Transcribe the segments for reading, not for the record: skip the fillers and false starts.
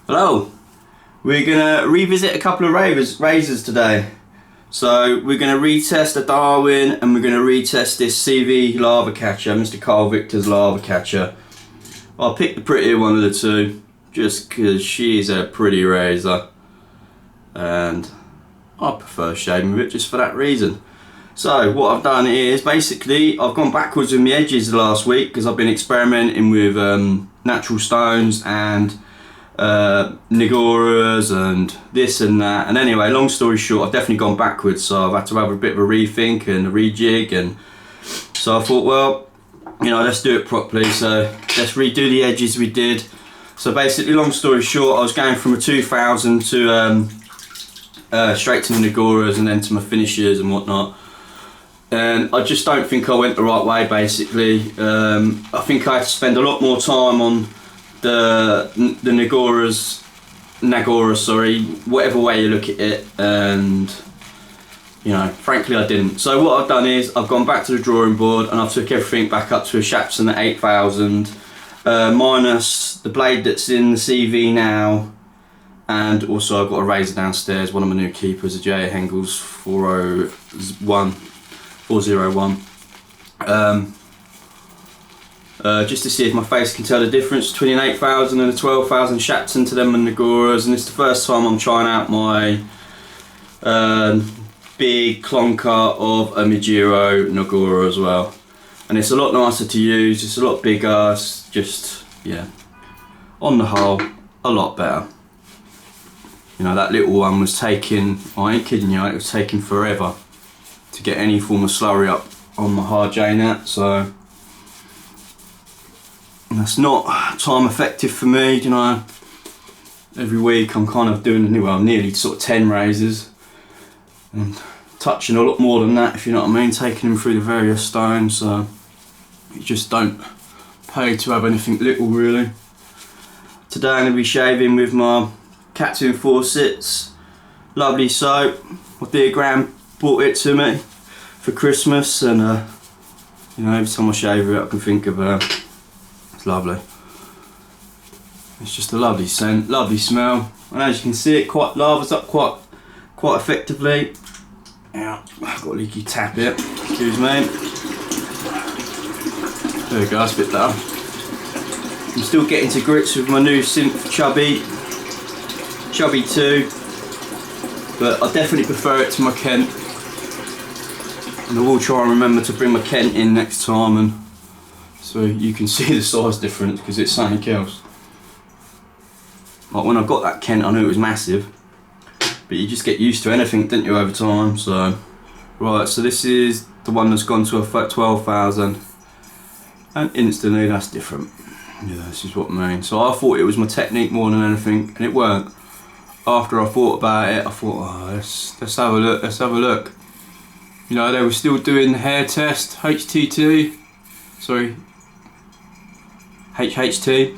Hello, we're going to revisit a couple of razors today. So we're going to retest the Darwin and we're going to retest this CV lava catcher, Mr. Carl Victor's lava catcher. I'll pick the prettier one of the two just because she's a pretty razor and I prefer shaving with it just for that reason. So what I've done is basically I've gone backwards with my edges the last week because I've been experimenting with natural stones and naguras and this and that, and anyway, long story short, I've definitely gone backwards, so I've had to have a bit of a rethink and a rejig, and so I thought, well, you know, let's do it properly, so let's redo the edges we did. So basically, long story short, I was going from a 2000 to straight to the naguras and then to my finishers and whatnot, and I just don't think I went the right way. Basically, I think I had to spend a lot more time on the naguras, whatever way you look at it, and you know, frankly I didn't. So what I've done is I've gone back to the drawing board and I've took everything back up to a Shapton at 8000, minus the blade that's in the CV now, and also I've got a razor downstairs, one of my new keepers, a J. Hengel's 401. Just to see if my face can tell the difference between an 8000 and a 12,000 Shapton to them and naguras, and it's the first time I'm trying out my big clunker of a Mejiro nagura as well, and it's a lot nicer to use, it's a lot bigger, it's just, yeah, on the whole, a lot better. You know, that little one was taking, I ain't kidding you, it was taking forever to get any form of slurry up on my hard Jnat, so that's not time effective for me. You know, every week I'm kind of doing, well, nearly sort of 10 razors and touching a lot more than that, if you know what I mean, taking them through the various stones, so you just don't pay to have anything little really. Today I'm going to be shaving with my Cat 246, lovely soap. My dear Gran bought it to me for Christmas, and you know, every time I shave it I can think of her. It's lovely. It's just a lovely scent, lovely smell, and as you can see, it quite lavers up quite effectively. Yeah, I've got a leaky tap here. Excuse me. There we go. That's a bit better. I'm still getting to grips with my new synth Chubby 2, but I definitely prefer it to my Kent, and I will try and remember to bring my Kent in next time, and so you can see the size difference because it's something else. Like when I got that Kent, I knew it was massive, but you just get used to anything, don't you, over time. So, right, so this is the one that's gone to a 12,000, and instantly that's different. Yeah, this is what I mean. So I thought it was my technique more than anything, and it weren't. After I thought about it, I thought, oh, let's have a look, let's have a look. You know, they were still doing the hair test, HTT, sorry, HHT,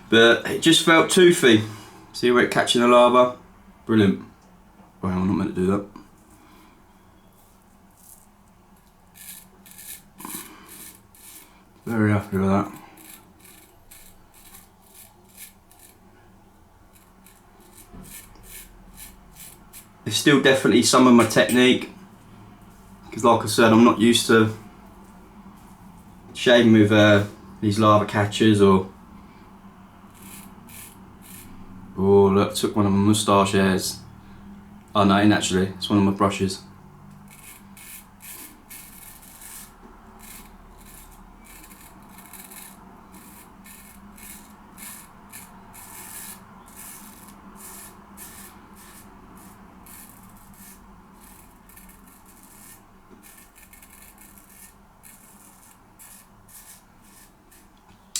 but it just felt toothy. See where it catching the lava? Brilliant. Well, I'm not meant to do that. Very happy with that. It's still definitely some of my technique, because like I said, I'm not used to shaving with these lava catchers, or look, took one of my moustache hairs. Oh no, ain't actually, it's one of my brushes.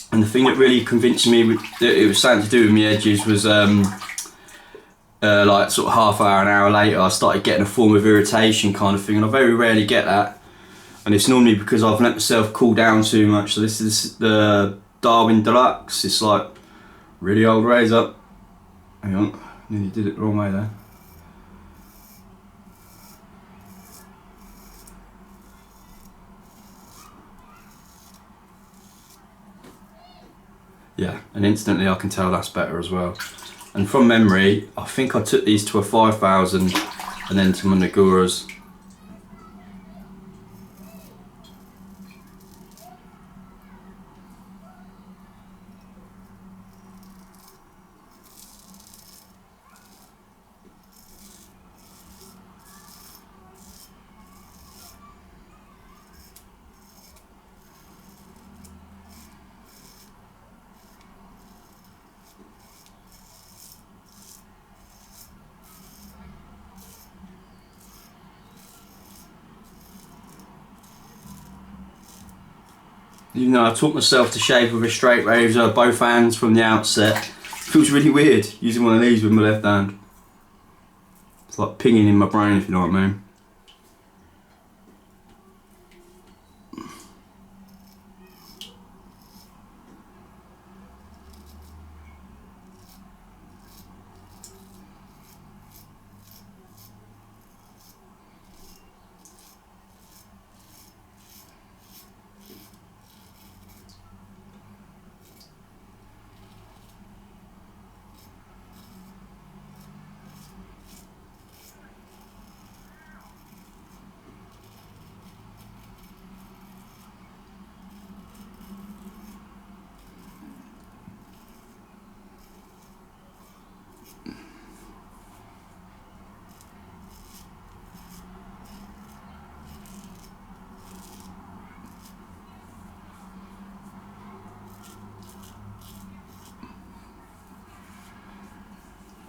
And the thing that really convinced me that it was something to do with my edges was like sort of half hour, an hour later, I started getting a form of irritation kind of thing, and I very rarely get that, and it's normally because I've let myself cool down too much. So this is the Darwin De-Luxe. It's like really old razor. Hang on, nearly did it the wrong way there. Yeah, and instantly I can tell that's better as well. And from memory, I think I took these to a 5,000 and then to my naguras. Even though I taught myself to shave with a straight razor, both hands from the outset, it feels really weird using one of these with my left hand. It's like pinging in my brain, if you know what I mean.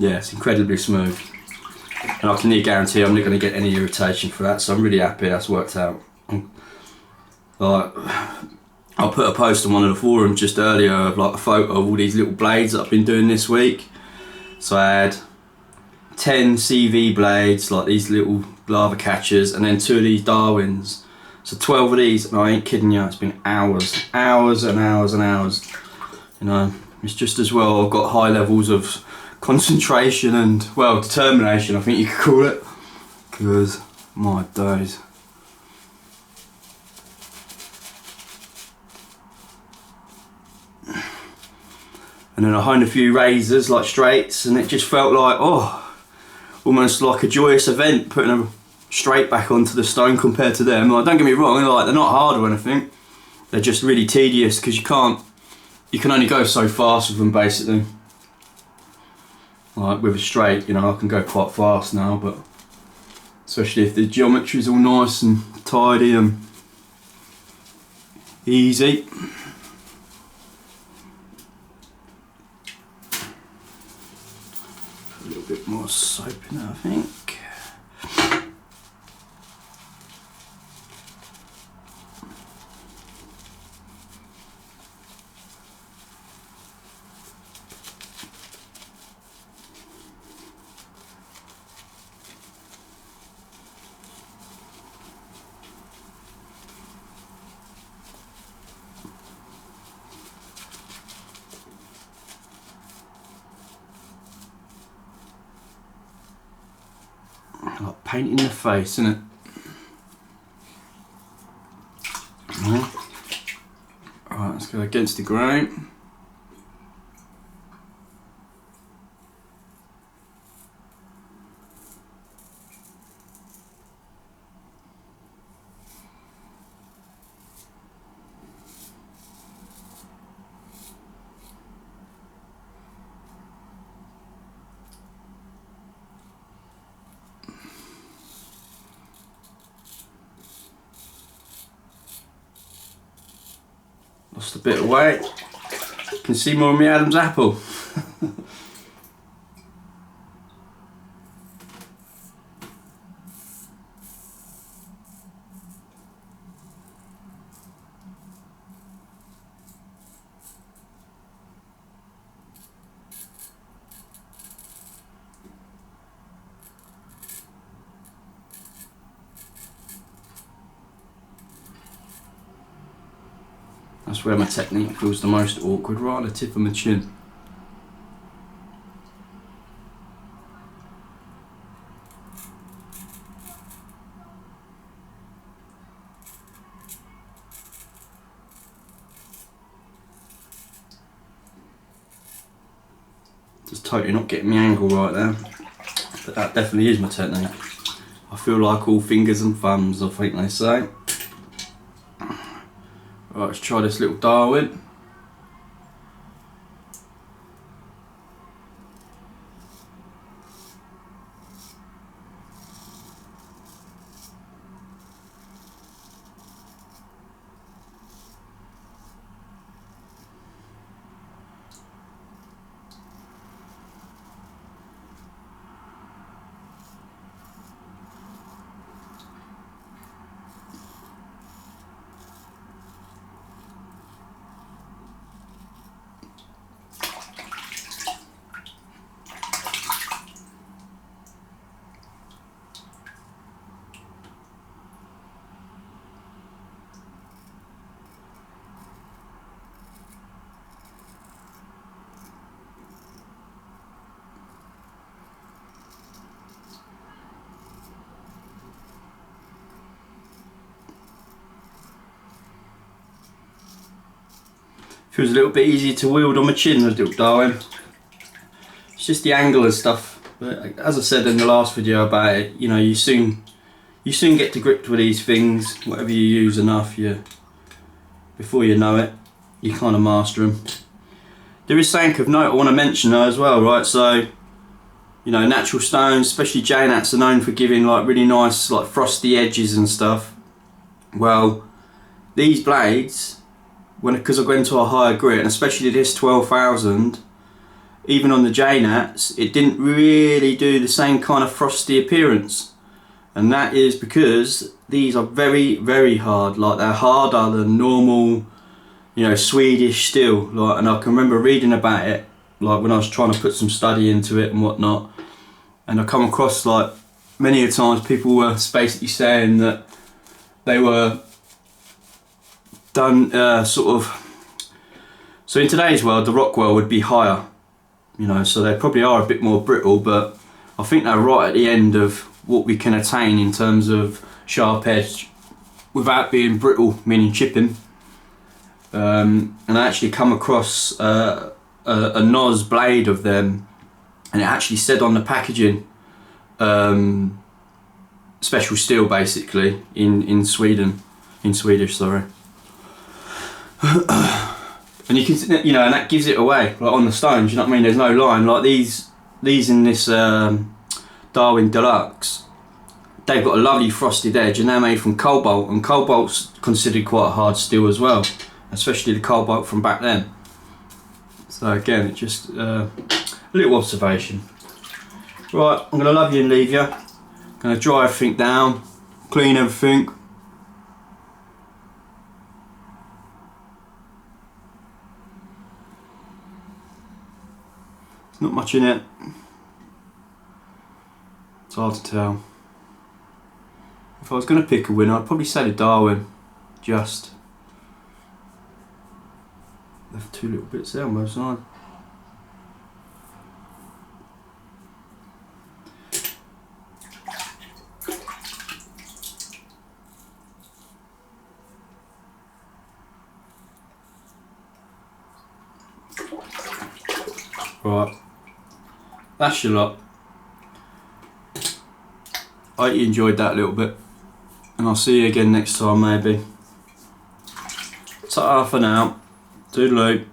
Yeah, it's incredibly smooth. And I can nearly guarantee I'm not going to get any irritation for that, so I'm really happy that's worked out. Like, I put a post on one of the forums just earlier of like a photo of all these little blades that I've been doing this week. So I had 10 CV blades, like these little lava catchers, and then 2 of these Darwins. So 12 of these, and I ain't kidding you, it's been hours and hours and hours. You know, it's just as well I've got high levels of concentration and, well, determination, I think you could call it, because my days. And then I honed a few razors, like straights, and it just felt like, oh, almost like a joyous event putting a straight back onto the stone compared to them. Like, don't get me wrong, like, they're not hard or anything, they're just really tedious because you can only go so fast with them basically. Like with a straight, you know, I can go quite fast now, but especially if the geometry's all nice and tidy and easy. A little bit more soap in there, I think. Like painting the face, isn't it? Alright, let's go against the grain. Lost a bit of weight. Can see more of my Adam's apple. That's where my technique feels the most awkward, right on the tip of my chin. totally not getting my angle right there, but that definitely is my technique. I feel like all fingers and thumbs, I think they say. Right, let's try this little Darwin. Feels a little bit easier to wield on my chin, the little Darwin. It's just the angle and stuff. But as I said in the last video about it, you know, you soon get to grips with these things. Whatever you use enough, before you know it, you kind of master them. There is something of note I want to mention though as well, right? So, you know, natural stones, especially Jnats, are known for giving like really nice like frosty edges and stuff. Well, these blades, because I got into a higher grit, and especially this 12,000, even on the Jnats, it didn't really do the same kind of frosty appearance. And that is because these are very, very hard. Like, they're harder than normal, you know, Swedish steel. Like, and I can remember reading about it, like when I was trying to put some study into it and whatnot. And I come across, like, many a times people were basically saying that they were done so in today's world the Rockwell would be higher, you know, so they probably are a bit more brittle, but I think they're right at the end of what we can attain in terms of sharp edge without being brittle, meaning chipping. And I actually come across a NOS blade of them, and it actually said on the packaging special steel, basically, in Swedish, sorry. And you can, you know, and that gives it away, like on the stones, you know what I mean? There's no line. Like these in this Darwin De-Luxe, they've got a lovely frosted edge, and they're made from cobalt, and cobalt's considered quite a hard steel as well, especially the cobalt from back then. So again, it's just a little observation. Right, I'm gonna love you and leave you. I'm gonna dry everything down, clean everything. Not much in it. It's hard to tell. If I was going to pick a winner, I'd probably say the Darwin. Just left two little bits there on both sides. Right. That's your lot. I hope you enjoyed that a little bit, and I'll see you again next time maybe. Ta-ta for now. Toodaloo.